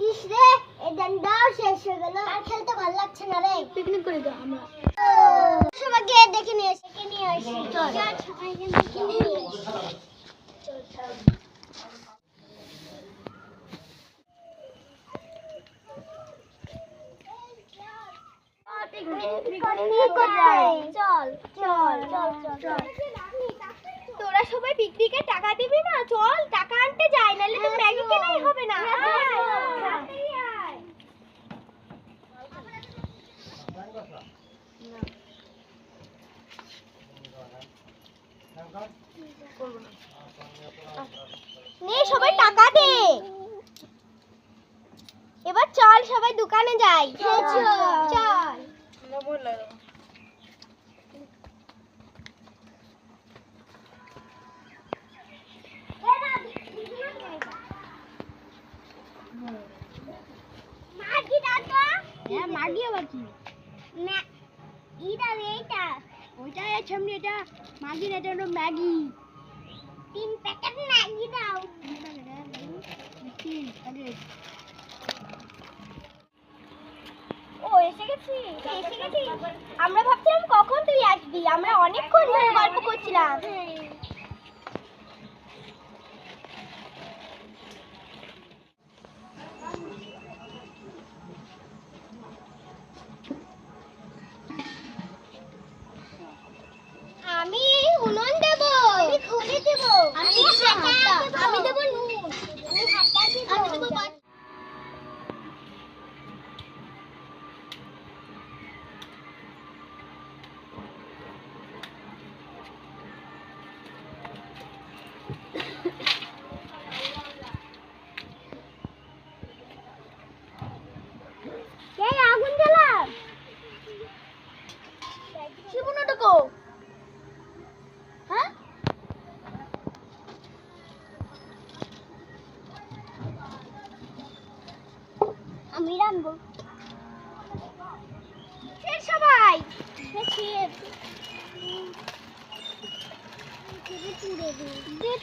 ইস রে, এই দিনটাও শেষ হয়ে গেল। আর খেলতে ভালো লাগছে না রে। পিকনিক করে দাও আমরা। সবাই গিয়ে দেখে নিয়ে আসি। চল সবাই গিয়ে দেখে নিয়ে আসি। চল। তোরা সবাই পিকনিকে টাকা দিবি না? চল টাকা আনতে যাই, নাহলে তো ম্যাগি কেনাই হবে না। নে সবাই টাকা দে। এবার চল সবাই দোকানে যাই। চল। মাগি আবার কি? ওইটা সামনে, এটা মাগির, এটা হলো ম্যাগি। 3 প্যাকেট ম্যাগি দাও। ও এসে গেছি। আমরা ভাবছিলাম কখন তুই আসবি, আমরা অনেকক্ষণ ধরে গল্প করছিলাম। আমি উনুন দেব, আমি খুলে দেব, আমি হাতা, আমি দেব নুন, আমি হাতা দেব, আমি দেব এই আগুন জ্বালা। শিবুনোটা কো? হ্যাঁ আমি রানবো। সবাই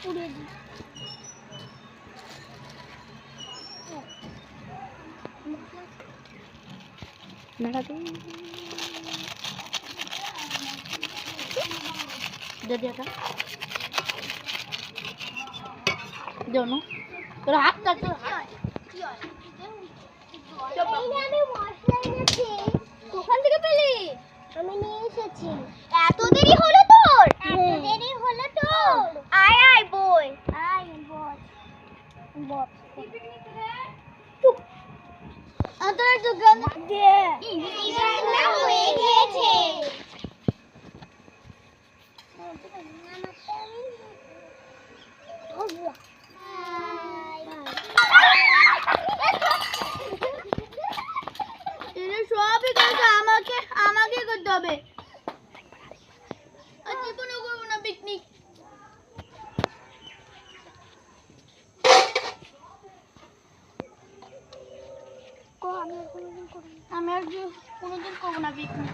পুড়ে দি। তোর হাত কাট। আমি মশলা এনেছি। কোথান থেকে পেলি? আমি নিয়ে এসেছি। এত দেরি হলো তোর? দেরি হলো তোর? আয় আয় বই। আয় বস। তোর দোকান দে। রান্না হয়ে গিয়েছে। সবই করতে আমাকে করতে হবে। জীবনে করবো না পিকনিক। আমি আর কোনোদিন করবো না পিকনিক।